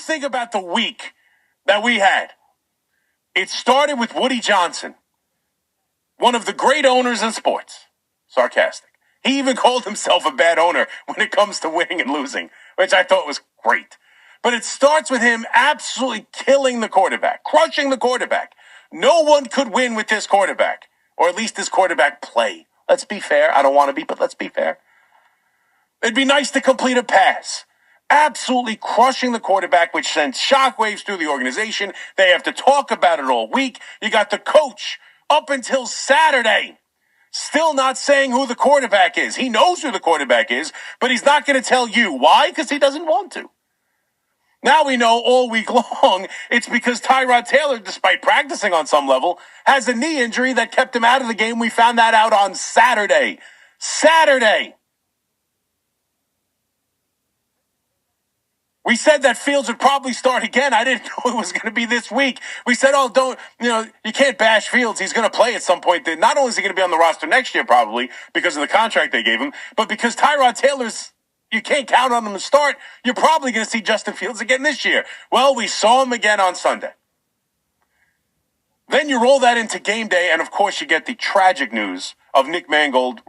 think about the week that we had, it started with Woody Johnson, one of the great owners in sports. Sarcastic. He even called himself a bad owner when it comes to winning and losing, which I thought was great. But it starts with him absolutely killing the quarterback, crushing the quarterback. No one could win with this quarterback, or at least this quarterback play. Let's be fair. I don't want to be, but let's be fair. It'd be nice to complete a pass. Absolutely crushing the quarterback, which sends shockwaves through the organization. They have to talk about it all week. You got the coach up until Saturday still not saying who the quarterback is. He knows who the quarterback is, but he's not going to tell you. Why? Because he doesn't want to. Now we know all week long it's because Tyrod Taylor, despite practicing on some level, has a knee injury that kept him out of the game. We found that out on Saturday. We said that Fields would probably start again. I didn't know it was going to be this week. We said, you can't bash Fields. He's going to play at some point. Not only is he going to be on the roster next year probably because of the contract they gave him, but because Tyrod Taylor's, you can't count on him to start, you're probably going to see Justin Fields again this year. Well, we saw him again on Sunday. Then you roll that into game day, and of course you get the tragic news of Nick Mangold,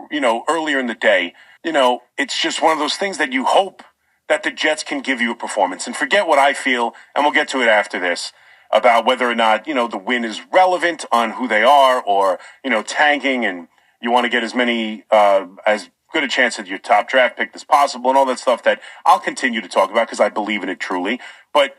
earlier in the day. It's just one of those things that you hope that the Jets can give you a performance. And forget what I feel, and we'll get to it after this, about whether or not, the win is relevant on who they are or, tanking and you want to get as good a chance at your top draft pick as possible and all that stuff that I'll continue to talk about because I believe in it truly. But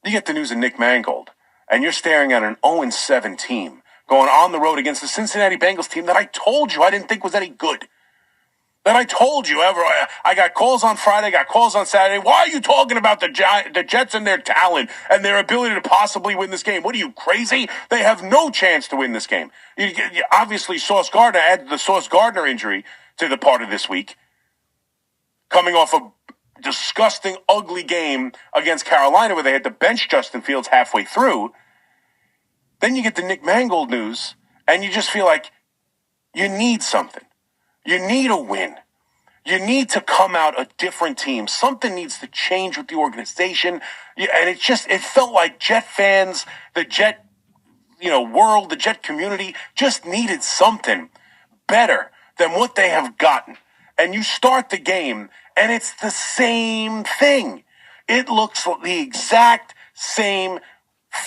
you get the news of Nick Mangold, and you're staring at an 0-7 team going on the road against the Cincinnati Bengals team that I told you I didn't think was any good. I got calls on Friday, got calls on Saturday. Why are you talking about the Jets and their talent and their ability to possibly win this game? What are you, crazy? They have no chance to win this game. Obviously, Sauce Gardner added the Sauce Gardner injury to the part of this week, coming off a disgusting, ugly game against Carolina where they had to bench Justin Fields halfway through. Then you get the Nick Mangold news, and you just feel like you need something. You need a win. You need to come out a different team. Something needs to change with the organization. And it felt like Jet fans, the Jet, world, the Jet community just needed something better than what they have gotten. And you start the game, and it's the same thing. It looks like the exact same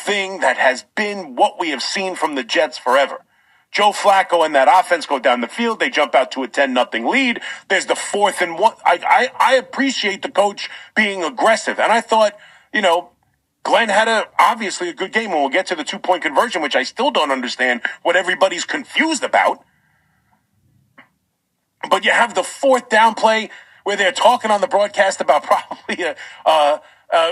thing that has been what we have seen from the Jets forever. Joe Flacco and that offense go down the field. They jump out to a 10-0 lead. There's the 4th and 1. I appreciate the coach being aggressive. And I thought, Glenn had obviously a good game. And we'll get to the 2-point conversion, which I still don't understand what everybody's confused about. But you have the 4th down play where they're talking on the broadcast about probably a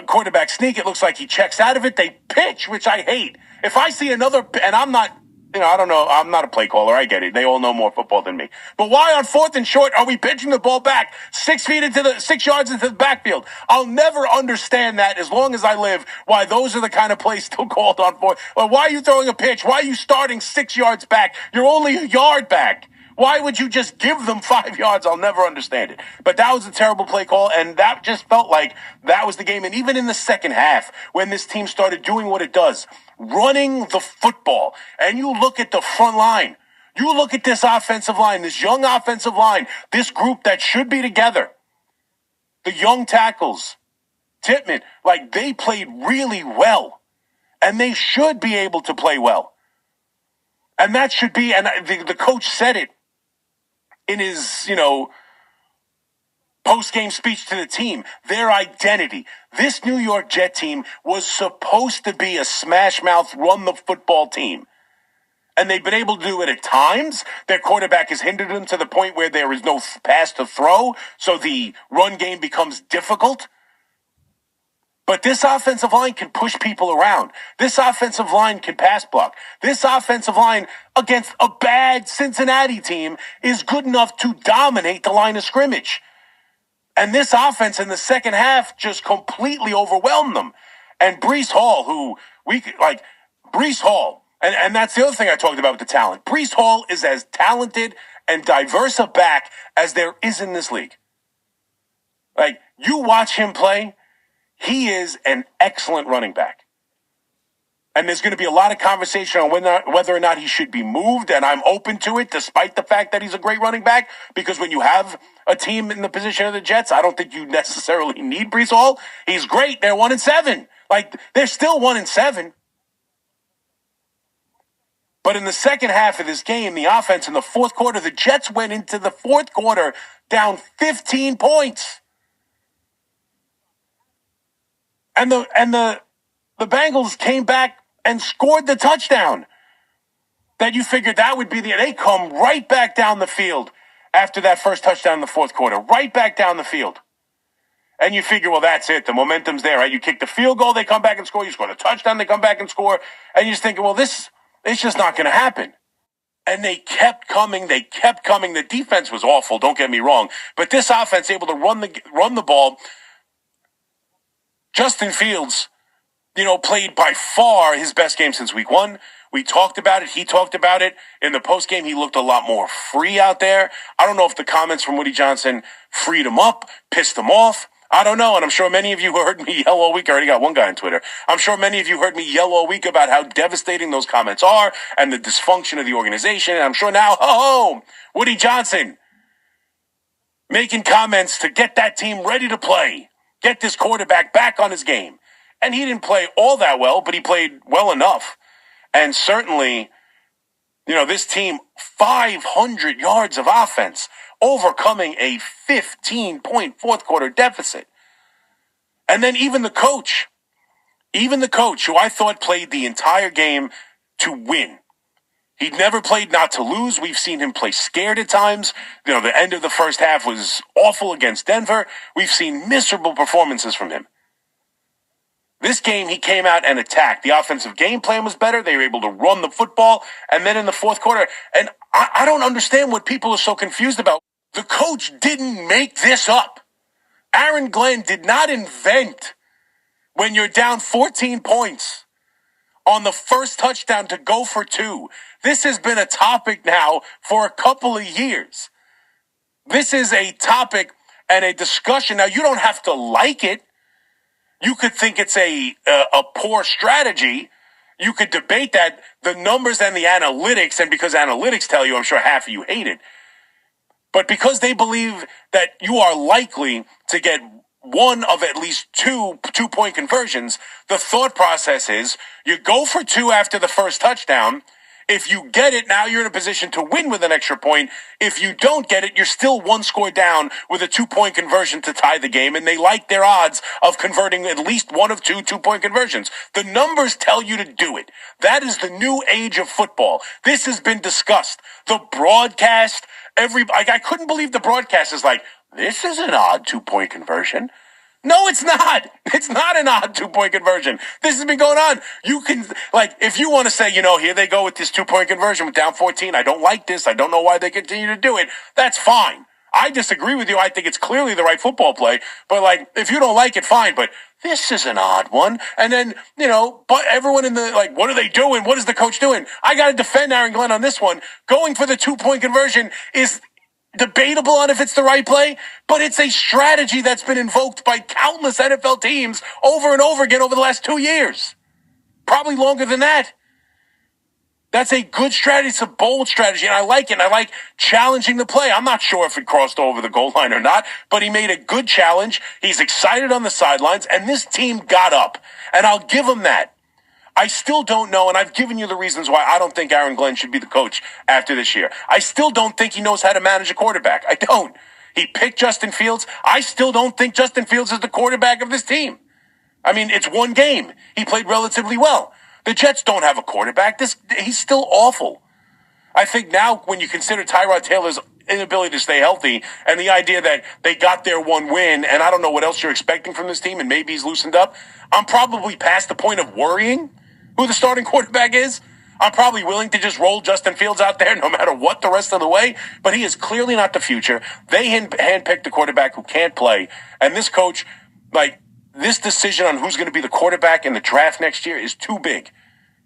quarterback sneak. It looks like he checks out of it. They pitch, which I hate. If I see another, and I'm not, I don't know. I'm not a play caller. I get it. They all know more football than me. But why on 4th and short are we pitching the ball back 6 yards into the backfield? I'll never understand that as long as I live, why those are the kind of plays still called on 4th. Or why are you throwing a pitch? Why are you starting 6 yards back? You're only a yard back. Why would you just give them 5 yards? I'll never understand it. But that was a terrible play call, and that just felt like that was the game. And even in the second half, when this team started doing what it does, running the football, and you look at the front line, you look at this offensive line, this young offensive line, this group that should be together, the young tackles, Tippmann, they played really well, and they should be able to play well. And that should be, and the coach said it in his, post-game speech to the team, their identity. This New York Jet team was supposed to be a smash-mouth, run-the-football team. And they've been able to do it at times. Their quarterback has hindered them to the point where there is no pass to throw, so the run game becomes difficult. But this offensive line can push people around. This offensive line can pass block. This offensive line against a bad Cincinnati team is good enough to dominate the line of scrimmage. And this offense in the second half just completely overwhelmed them. And Breece Hall, and that's the other thing I talked about with the talent. Breece Hall is as talented and diverse a back as there is in this league. You watch him play, He is an excellent running back. And there's going to be a lot of conversation on whether or not he should be moved, and I'm open to it, despite the fact that he's a great running back, because when you have a team in the position of the Jets, I don't think you necessarily need Breece Hall. He's great. They're 1-7. They're still 1-7. But in the second half of this game, the offense in the fourth quarter, the Jets went into the fourth quarter down 15 points. And the Bengals came back and scored the touchdown. That you figured that would be they come right back down the field after that first touchdown in the fourth quarter, right back down the field. And you figure, well, that's it. The momentum's there, right? You kick the field goal, they come back and score. You score the touchdown, they come back and score. And you're just thinking, well, it's just not going to happen. And they kept coming. The defense was awful, don't get me wrong. But this offense able to run the ball. Justin Fields, played by far his best game since week 1. We talked about it. He talked about it. In the postgame, he looked a lot more free out there. I don't know if the comments from Woody Johnson freed him up, pissed him off. I don't know. And I'm sure many of you heard me yell all week. I already got one guy on Twitter. I'm sure many of you heard me yell all week about how devastating those comments are and the dysfunction of the organization. And I'm sure now, Woody Johnson making comments to get that team ready to play, get this quarterback back on his game. And he didn't play all that well, but he played well enough. And certainly, this team, 500 yards of offense, overcoming a 15-point fourth quarter deficit. And then even the coach, who I thought played the entire game to win. He'd never played not to lose. We've seen him play scared at times. The end of the first half was awful against Denver. We've seen miserable performances from him. This game, he came out and attacked. The offensive game plan was better. They were able to run the football. And then in the fourth quarter, and I don't understand what people are so confused about. The coach didn't make this up. Aaron Glenn did not invent when you're down 14 points on the first touchdown to go for 2. This has been a topic now for a couple of years. This is a topic and a discussion. Now, you don't have to like it. You could think it's a poor strategy. You could debate that, the numbers and the analytics, and because analytics tell you, I'm sure half of you hate it. But because they believe that you are likely to get one of at least two-point conversions, the thought process is you go for 2 after the first touchdown. If you get it, now you're in a position to win with an extra point. If you don't get it, you're still 1 score down with a 2-point conversion to tie the game, and they like their odds of converting at least one of 2-point conversions. The numbers tell you to do it. That is the new age of football. This has been discussed. The broadcast, I couldn't believe the broadcast is like, this is an odd 2-point conversion. No, it's not. It's not an odd 2-point conversion. This has been going on. You can, if you want to say, here they go with this 2-point conversion with down 14. I don't like this. I don't know why they continue to do it. That's fine. I disagree with you. I think it's clearly the right football play. But, if you don't like it, fine. But this is an odd one. And then, but everyone in the, what are they doing? What is the coach doing? I got to defend Aaron Glenn on this one. Going for the 2-point conversion is debatable on if it's the right play, but it's a strategy that's been invoked by countless NFL teams over and over again over the last 2 years. Probably longer than that. That's a good strategy. It's a bold strategy, and I like it. And I like challenging the play. I'm not sure if it crossed over the goal line or not, but he made a good challenge. He's excited on the sidelines, and this team got up, and I'll give him that. I still don't know, and I've given you the reasons why I don't think Aaron Glenn should be the coach after this year. I still don't think he knows how to manage a quarterback. I don't. He picked Justin Fields. I still don't think Justin Fields is the quarterback of this team. I mean, it's one game. He played relatively well. The Jets don't have a quarterback. He's still awful. I think now when you consider Tyrod Taylor's inability to stay healthy and the idea that they got their one win and I don't know what else you're expecting from this team and maybe he's loosened up, I'm probably past the point of worrying who the starting quarterback is. I'm probably willing to just roll Justin Fields out there no matter what the rest of the way, but he is clearly not the future. They handpicked a quarterback who can't play, and this coach, this decision on who's going to be the quarterback in the draft next year is too big.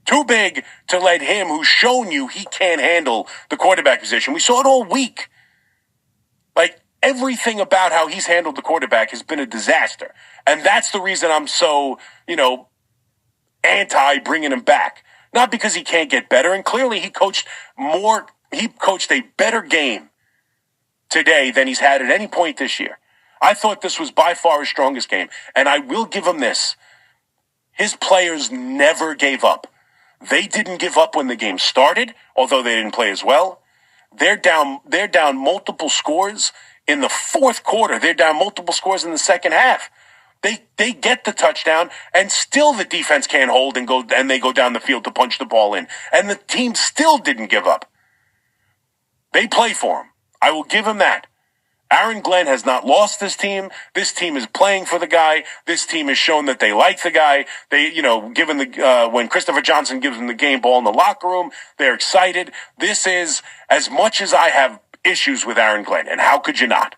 Too big to let him, who's shown you he can't handle the quarterback position. We saw it all week. everything about how he's handled the quarterback has been a disaster. And that's the reason I'm so, anti bringing him back. Not because he can't get better. And clearly he coached a better game today than he's had at any point this year. I thought this was by far his strongest game. And I will give him this. His players never gave up. They didn't give up when the game started, although they didn't play as well. They're down multiple scores in the fourth quarter. They're down multiple scores in the second half. They get the touchdown, and still the defense can't hold and they go down the field to punch the ball in. And the team still didn't give up. They play for him. I will give him that. Aaron Glenn has not lost this team. This team is playing for the guy. This team has shown that they like the guy. They, given when Christopher Johnson gives them the game ball in the locker room, they're excited. This is, as much as I have issues with Aaron Glenn, and how could you not?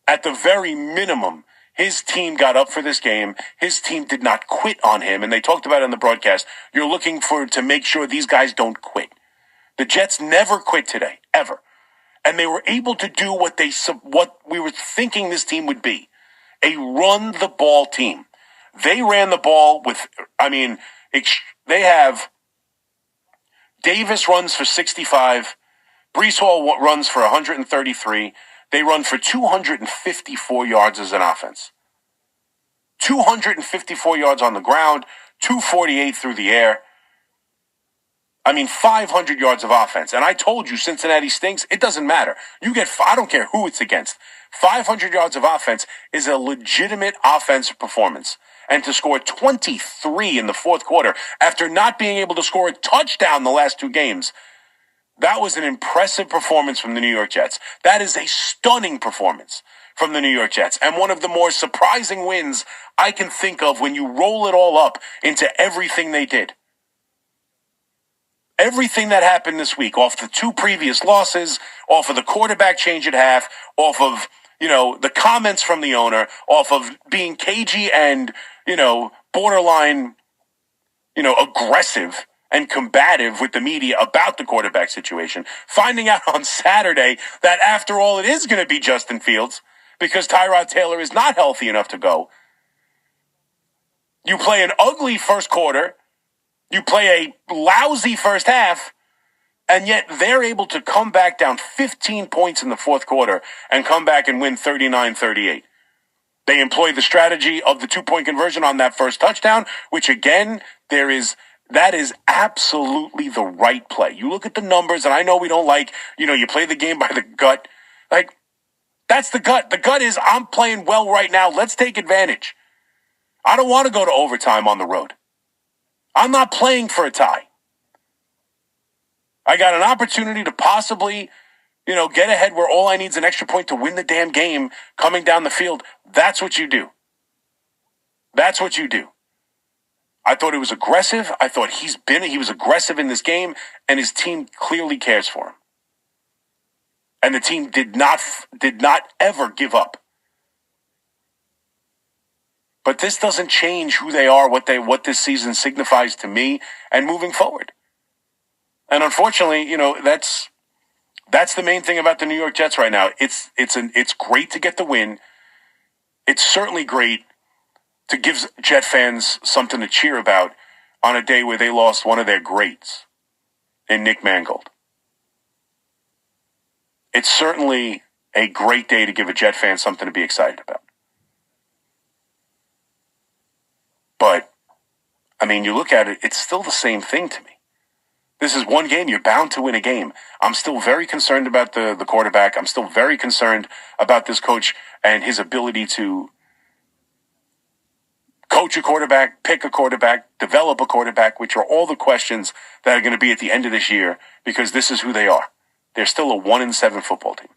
At the very minimum, his team got up for this game. His team did not quit on him, and they talked about it on the broadcast. You're looking to make sure these guys don't quit. The Jets never quit today, ever. And they were able to do what we were thinking this team would be, a run-the-ball team. They ran the ball they have Davis runs for 65, Breece Hall runs for 133. They run for 254 yards as an offense. 254 yards on the ground, 248 through the air. 500 yards of offense. And I told you Cincinnati stinks. It doesn't matter. I don't care who it's against. 500 yards of offense is a legitimate offensive performance. And to score 23 in the fourth quarter after not being able to score a touchdown the last two games, that was an impressive performance from the New York Jets. That is a stunning performance from the New York Jets. And one of the more surprising wins I can think of when you roll it all up into everything they did. Everything that happened this week, off the two previous losses, off of the quarterback change at half, off of, the comments from the owner, off of being cagey and, borderline, aggressive and combative with the media about the quarterback situation, finding out on Saturday that after all it is going to be Justin Fields because Tyrod Taylor is not healthy enough to go. You play an ugly first quarter. You play a lousy first half, and yet they're able to come back down 15 points in the fourth quarter and come back and win 39-38. They employ the strategy of the 2-point conversion on that first touchdown, which again, that is absolutely the right play. You look at the numbers, and I know we don't you play the game by the gut. That's the gut. The gut is, I'm playing well right now. Let's take advantage. I don't want to go to overtime on the road. I'm not playing for a tie. I got an opportunity to possibly, get ahead where all I need is an extra point to win the damn game coming down the field. That's what you do. That's what you do. I thought it was aggressive. I thought he was aggressive in this game, and his team clearly cares for him. And the team did not ever give up. But this doesn't change who they are, what this season signifies to me and moving forward. And unfortunately, that's the main thing about the New York Jets right now. It's great to get the win. It's certainly great to give Jet fans something to cheer about on a day where they lost one of their greats in Nick Mangold. It's certainly a great day to give a Jet fan something to be excited about. But, you look at it, it's still the same thing to me. This is one game. You're bound to win a game. I'm still very concerned about the quarterback. I'm still very concerned about this coach and his ability to coach a quarterback, pick a quarterback, develop a quarterback, which are all the questions that are going to be at the end of this year because this is who they are. They're still a 1-7 football team.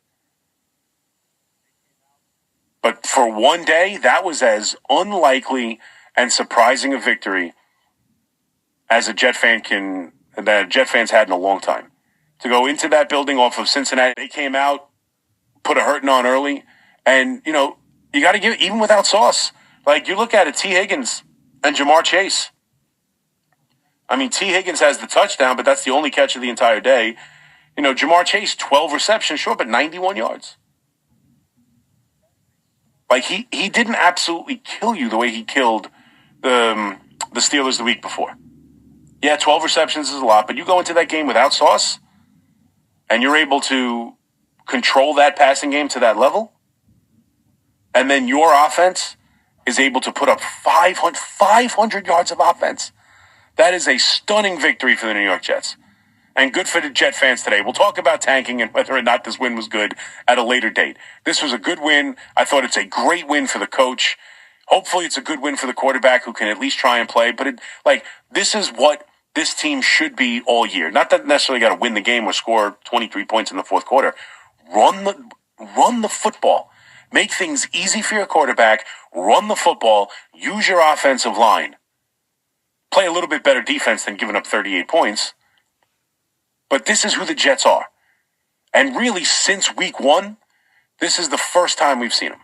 But for one day, that was as unlikely and surprising a victory as Jet fans had in a long time. To go into that building off of Cincinnati, they came out, put a hurting on early, and, you got to give it, even without Sauce. You look at it, T. Higgins and Jamar Chase. T. Higgins has the touchdown, but that's the only catch of the entire day. Jamar Chase, 12 receptions, sure, but 91 yards. Like, he didn't absolutely kill you the way he killed the Steelers the week before. Yeah, 12 receptions is a lot, but you go into that game without Sauce, and you're able to control that passing game to that level, and then your offense is able to put up 500 yards of offense. That is a stunning victory for the New York Jets. And good for the Jet fans today. We'll talk about tanking and whether or not this win was good at a later date. This was a good win. I thought it's a great win for the coach. Hopefully it's a good win for the quarterback who can at least try and play. But this is what this team should be all year. Not that necessarily got to win the game or score 23 points in the fourth quarter. Run the football. Make things easy for your quarterback. Run the football. Use your offensive line. Play a little bit better defense than giving up 38 points. But this is who the Jets are. And really, since week 1, this is the first time we've seen them.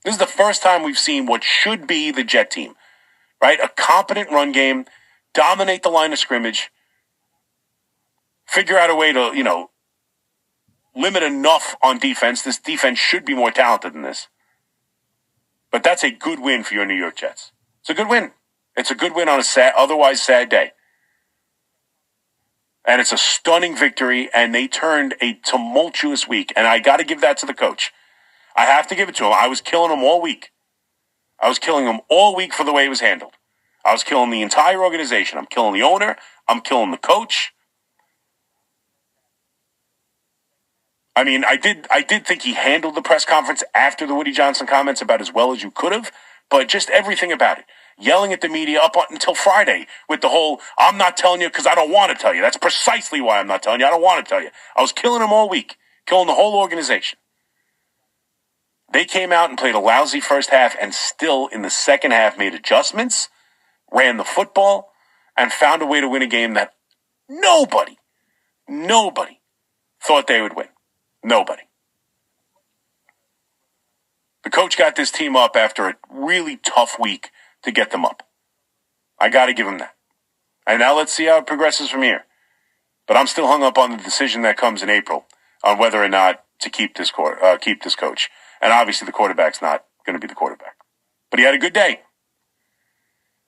This is the first time we've seen what should be the Jet team, right? A competent run game, dominate the line of scrimmage, figure out a way to, limit enough on defense. This defense should be more talented than this. But that's a good win for your New York Jets. It's a good win. It's a good win on a otherwise sad day. And it's a stunning victory, and they turned a tumultuous week. And I got to give that to the coach. I have to give it to him. I was killing him all week. I was killing him all week for the way it was handled. I was killing the entire organization. I'm killing the owner. I'm killing the coach. I mean, I did think he handled the press conference after the Woody Johnson comments about as well as you could have, but just everything about it. Yelling at the media up until Friday with the whole, I'm not telling you because I don't want to tell you. That's precisely why I'm not telling you. I don't want to tell you. I was killing him all week, killing the whole organization. They came out and played a lousy first half and still in the second half made adjustments, ran the football, and found a way to win a game that nobody thought they would win. Nobody. The coach got this team up after a really tough week to get them up. I got to give him that. And now let's see how it progresses from here. But I'm still hung up on the decision that comes in April on whether or not to keep this coach. And obviously the quarterback's not going to be the quarterback. But he had a good day.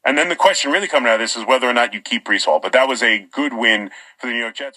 And then the question really coming out of this is whether or not you keep Breece Hall. But that was a good win for the New York Jets.